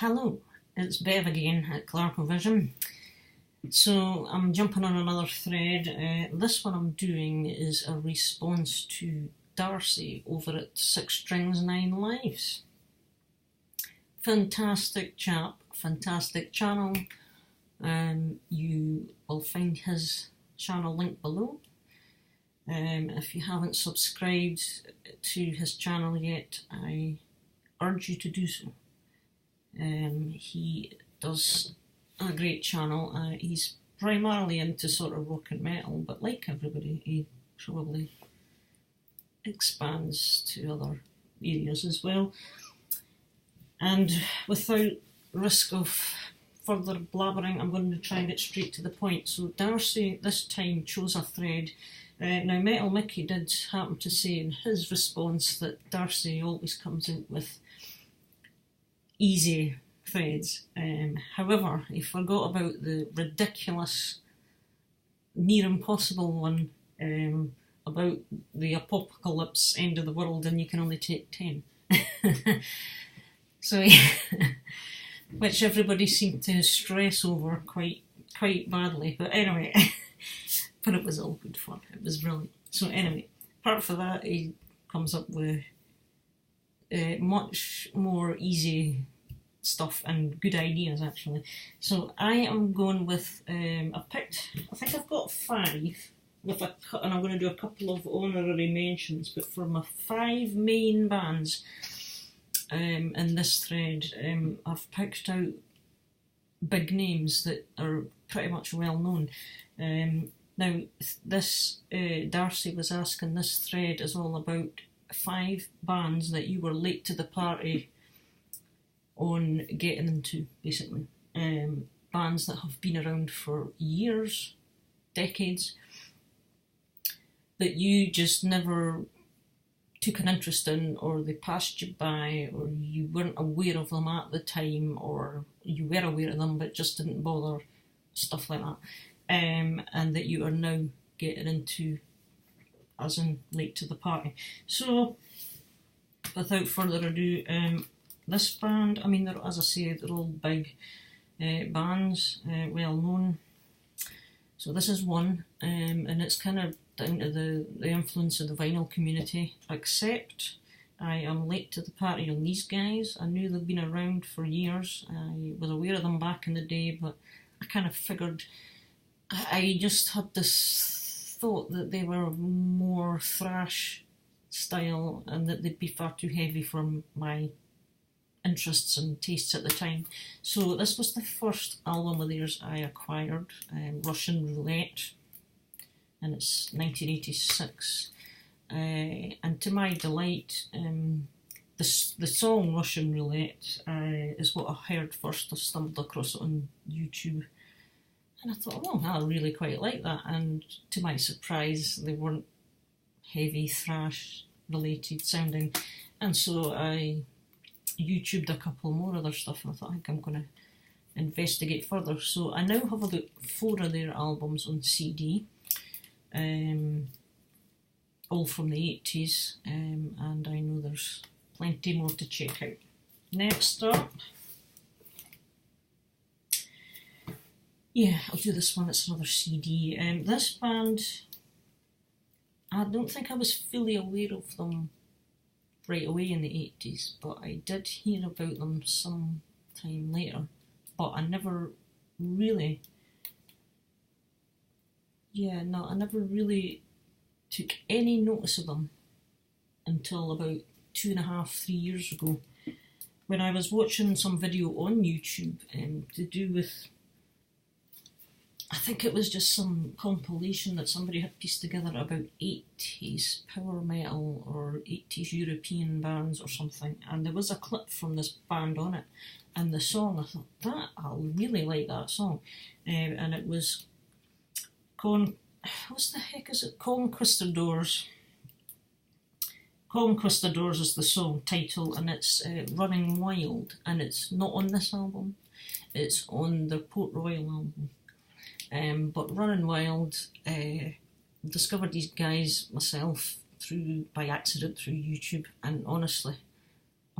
Hello, it's Bev again at Clarkovision. So I'm jumping on another thread. This one I'm doing is a response to Darcy over at 6 Strings 9 Lives. Fantastic chap, fantastic channel. You will find his channel linked below. If you haven't subscribed to his channel yet, I urge you to do so. He does a great channel. He's primarily into sort of rock and metal, but like everybody, he probably expands to other areas as well. And without risk of further blabbering, I'm going to try and get straight to the point. So Darcy this time chose a thread. Now Metal Mickey did happen to say in his response that Darcy always comes out with easy threads. However, he forgot about the ridiculous, near impossible one about the apocalypse, end of the world, and you can only take 10. So, which everybody seemed to stress over quite badly. But anyway, but it was all good fun. It was brilliant. So anyway, apart from that, he comes up with much more easy stuff and good ideas actually. So I am going with I think I've got 5 with and I'm going to do a couple of honorary mentions, but for my 5 main bands in this thread, I've picked out big names that are pretty much well known. Now this Darcy was asking, this thread is all about 5 bands that you were late to the party on getting into, basically. Bands that have been around for years, decades, that you just never took an interest in, or they passed you by, or you weren't aware of them at the time, or you were aware of them but just didn't bother, stuff like that. And that you are now getting into, as in late to the party. So, without further ado, this band, I mean, as I say, they're all big bands, well known. So this is one, and it's kind of down to the influence of the vinyl community, except I am late to the party on these guys. I knew they've been around for years. I was aware of them back in the day, but I kind of figured, I just had this thought that they were more thrash style and that they'd be far too heavy for my interests and tastes at the time. So this was the first album of theirs I acquired, Russian Roulette, and it's 1986. And to my delight, the song Russian Roulette is what I heard first. I stumbled across it on YouTube, and I thought, oh, I really quite like that. And to my surprise, they weren't heavy thrash related sounding, and so I YouTubed a couple more other stuff, and I thought, I think I'm going to investigate further. So I now have about 4 of their albums on CD, all from the 80s, and I know there's plenty more to check out. Next up, yeah, I'll do this one, it's another CD. This band, I don't think I was fully aware of them right away in the 80s, but I did hear about them some time later, but I never really took any notice of them until about 2.5, 3 years ago, when I was watching some video on YouTube to do with, I think it was just some compilation that somebody had pieced together about 80s power metal or 80s European bands or something, and there was a clip from this band on it, and the song, I thought, I really like that song, and it was what the heck is it? Conquistadors. Conquistadors is the song title, and it's Running Wild, and it's not on this album, it's on the Port Royal album. But Running Wild, discovered these guys myself by accident through YouTube, and honestly,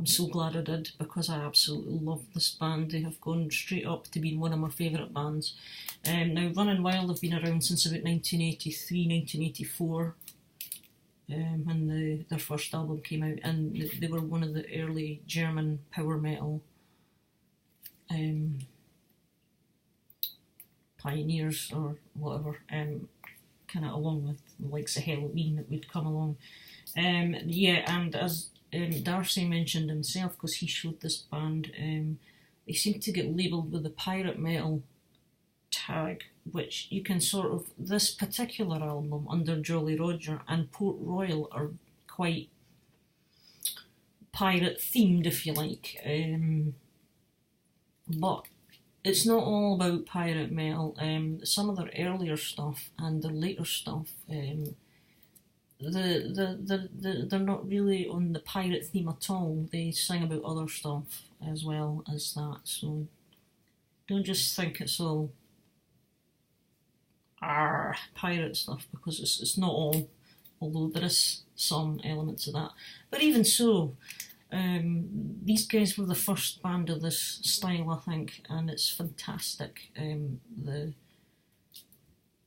I'm so glad I did, because I absolutely love this band. They have gone straight up to being one of my favourite bands. Now, Running Wild have been around since about 1983, 1984, when their first album came out, and they were one of the early German power metal pioneers, or whatever, kind of along with the likes of Halloween that would come along. Yeah, and as Darcy mentioned himself, because he showed this band, they seem to get labelled with the pirate metal tag, which you can sort of, this particular album under Jolly Roger and Port Royal are quite pirate themed, if you like, but it's not all about pirate metal. Some of their earlier stuff and the later stuff, they're not really on the pirate theme at all. They sing about other stuff as well as that, so don't just think it's all pirate stuff, because it's not all, although there is some elements of that. But even so, these guys were the first band of this style, I think, and it's fantastic.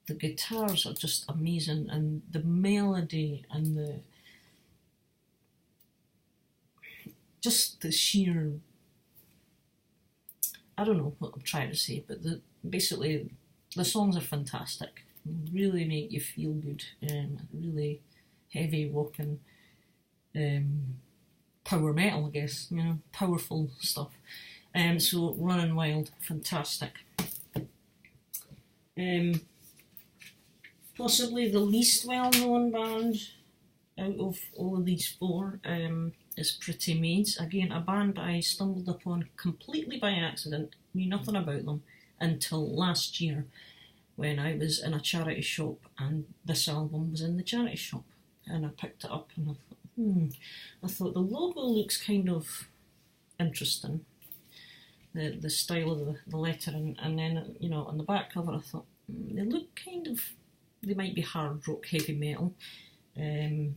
The guitars are just amazing, and the melody and the sheer, I don't know what I'm trying to say, but basically the songs are fantastic. Really make you feel good. Really heavy rocking, power metal, I guess, powerful stuff. So Running Wild, fantastic. Possibly the least well-known band out of all of these four is Pretty Maids. Again, a band I stumbled upon completely by accident, knew nothing about them until last year, when I was in a charity shop and this album was in the charity shop, and I picked it up and I thought the logo looks kind of interesting, the style of the lettering, and then on the back cover I thought they look kind of, they might be hard rock, heavy metal, and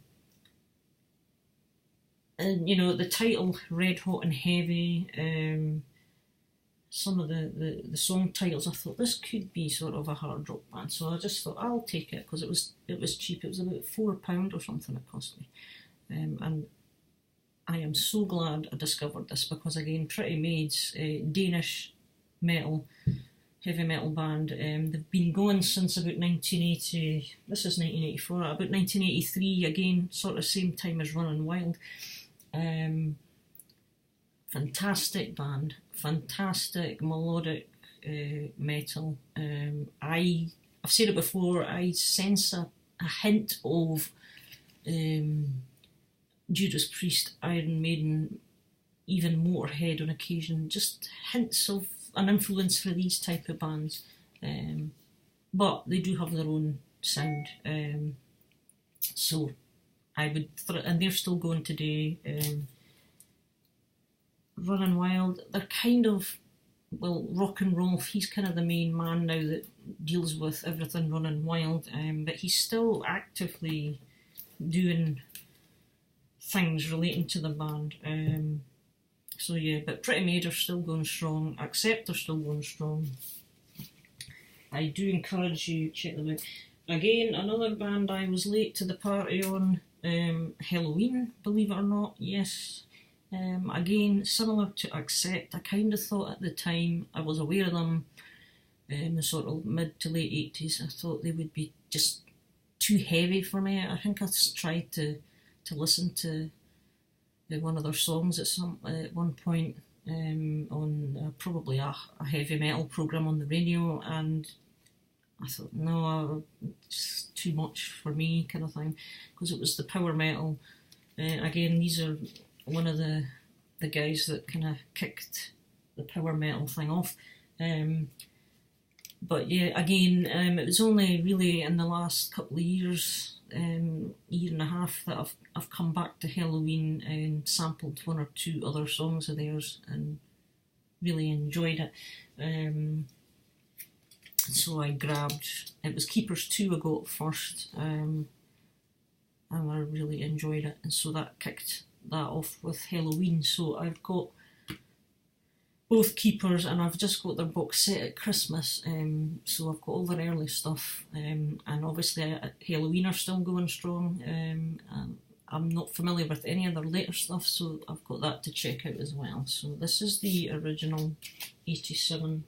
the title Red Hot and Heavy, some of the song titles, I thought this could be sort of a hard rock band, so I just thought I'll take it, because it was cheap. It was about £4 or something it cost me, and I am so glad I discovered this, because again, Pretty Maids, Danish metal, heavy metal band, they've been going since about 1980, this is 1984, about 1983, again, sort of same time as Running Wild. Fantastic band, fantastic melodic metal. I've said it before, I sense a hint of Judas Priest, Iron Maiden, even Motorhead on occasion, just hints of an influence for these type of bands, but they do have their own sound, so I would, and they're still going today. Running Wild, they're kind of, well, Rock and Rolf, he's kind of the main man now that deals with everything Running Wild, but he's still actively doing things relating to the band. So yeah, but Pretty Maid are still going strong, Accept are still going strong. I do encourage you to check them out. Again, another band I was late to the party on, Halloween, believe it or not, yes. Again, similar to Accept, I kind of thought at the time, I was aware of them in the sort of mid to late 80s, I thought they would be just too heavy for me. I think I tried to listen to one of their songs at one point on probably a heavy metal programme on the radio, and I thought, no, it's too much for me, kind of thing, because it was the power metal. Again, these are one of the guys that kind of kicked the power metal thing off. But yeah, again, it was only really in the last couple of years, year and a half, that I've come back to Halloween and sampled one or two other songs of theirs and really enjoyed it. So I grabbed, it was Keepers 2 I got first, and I really enjoyed it, and so that kicked that off with Halloween, so I've got both keepers, and I've just got their box set at Christmas, so I've got all their early stuff, and obviously Halloween are still going strong. I'm not familiar with any of their later stuff, so I've got that to check out as well. So this is the original 87,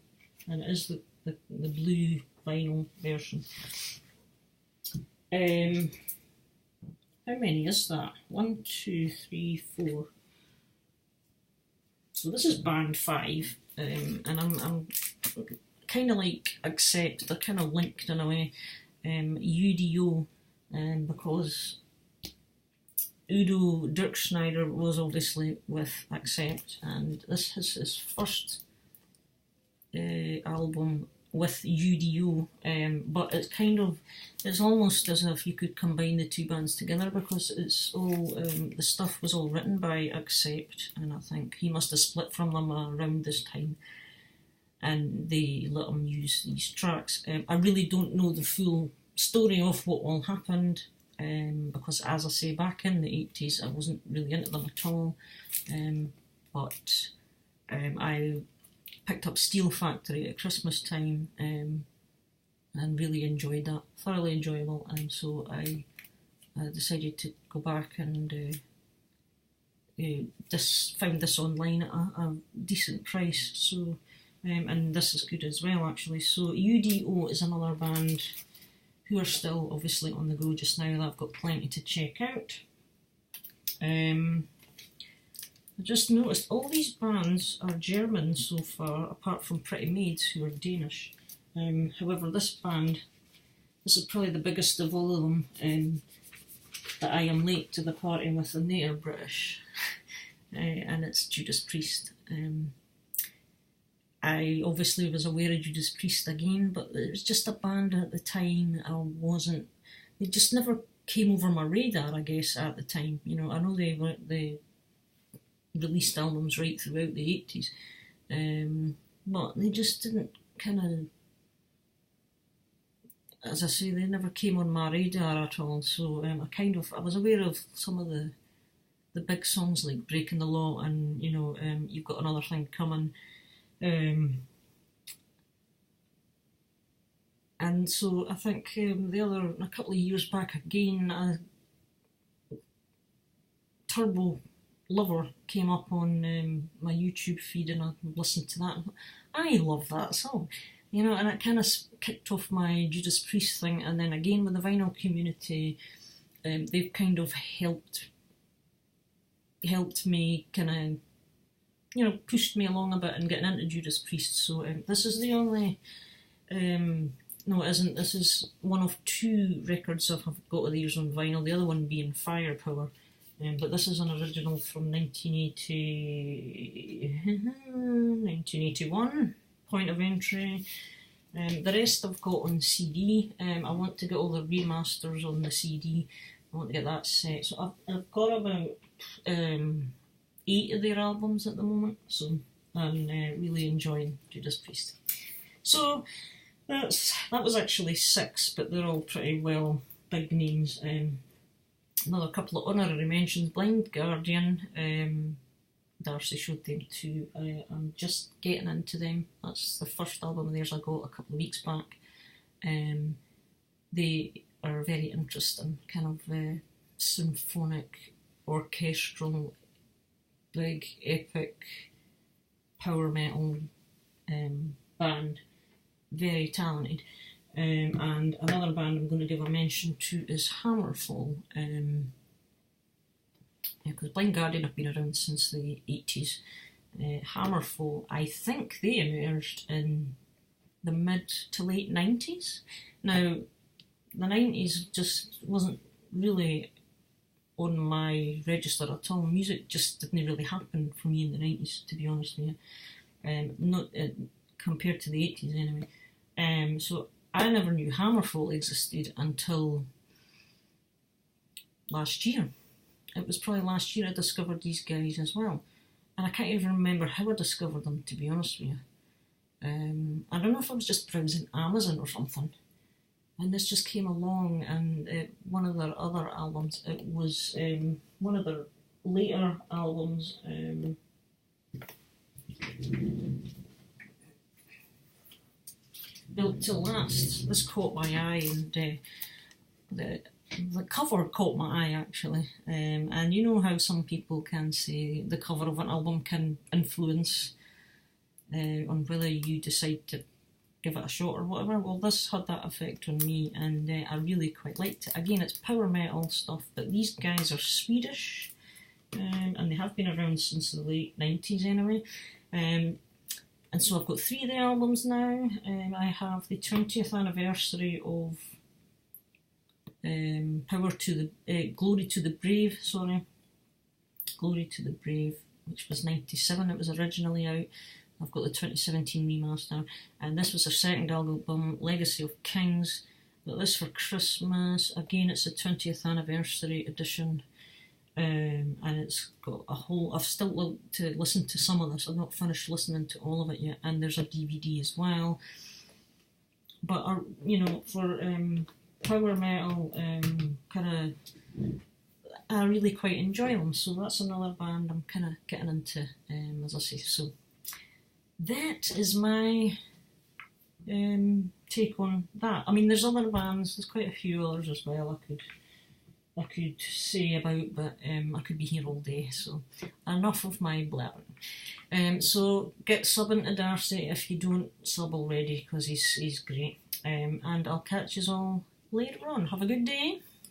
and it is the blue vinyl version. How many is that? 1, 2, 3, 4. So this is band 5, and I'm kind of like Accept. They're kind of linked in a way. U.D.O, because U.D.O, Dirk Schneider was obviously with Accept, and this is his first album with U.D.O, but it's almost as if you could combine the two bands together, because it's all the stuff was all written by Accept, and I think he must have split from them around this time, and they let him use these tracks. I really don't know the full story of what all happened, because as I say, back in the 80s I wasn't really into them at all, but I picked up Steel Factory at Christmas time, and really enjoyed that, thoroughly enjoyable, and so I decided to go back and found this online at a decent price, so and this is good as well actually. So U.D.O is another band who are still obviously on the go just now that I've got plenty to check out. I just noticed all these bands are German so far, apart from Pretty Maids, who are Danish. However, this is probably the biggest of all of them, that I am late to the party with, and they are British, and it's Judas Priest. I obviously was aware of Judas Priest again, but it was just a band at the time they just never came over my radar, I guess, at the time. You know, I know they released albums right throughout the 80s, but they just didn't kind of, as I say, they never came on my radar at all, so I was aware of some of the big songs like Breaking the Law and, you know, You've Got Another Thing Coming, and so I think a couple of years back again, Turbo Lover came up on my YouTube feed, and I listened to that. I love that song, you know, and it kind of kicked off my Judas Priest thing. And then again with the vinyl community, they've kind of helped me kind of, you know, pushed me along a bit and getting into Judas Priest. So this is the only, no it isn't, this is one of 2 records I've got of theirs on vinyl, the other one being Firepower. But this is an original from 1981, Point of Entry. The rest I've got on CD. I want to get all the remasters on the CD. I want to get that set. So I've got about 8 of their albums at the moment, so I'm really enjoying Judas Priest. So that was actually 6, but they're all pretty well big names. Another couple of honorary mentions: Blind Guardian. Darcy showed them too. I'm just getting into them. That's the first album of theirs I got a couple of weeks back. They are very interesting, kind of symphonic, orchestral, big, epic, power metal band. Very talented. And another band I'm going to give a mention to is Hammerfall. Because Blind Guardian have been around since the 80s. Hammerfall, I think they emerged in the mid to late 90s. Now, the 90s just wasn't really on my register at all. Music just didn't really happen for me in the 90s, to be honest with you. Not compared to the 80s anyway. So I never knew Hammerfall existed until last year. It was probably last year I discovered these guys as well. And I can't even remember how I discovered them, to be honest with you. I don't know if I was just browsing Amazon or something, and this just came along, and one of their other albums, it was one of their later albums. Built to last. This caught my eye, and the cover caught my eye actually. And you know how some people can say the cover of an album can influence on whether you decide to give it a shot or whatever. Well, this had that effect on me, and I really quite liked it. Again, it's power metal stuff, but these guys are Swedish, and they have been around since the late 90s anyway. And so I've got 3 of the albums now. I have the 20th anniversary of Glory to the Brave, Glory to the Brave, which was 97, it was originally out. I've got the 2017 remaster, and this was their second album, Legacy of Kings. Got this for Christmas. Again, it's the 20th anniversary edition. And it's got a whole. I've still got to listen to some of this. I've not finished listening to all of it yet, and there's a DVD as well. But for power metal, kind of, I really quite enjoy them. So that's another band I'm kind of getting into, as I say. So that is my take on that. I mean, there's other bands. There's quite a few others as well. I could say about, but I could be here all day, so enough of my blabbering. So get subbing to Darcy if you don't sub already, because he's great. And I'll catch you all later on. Have a good day.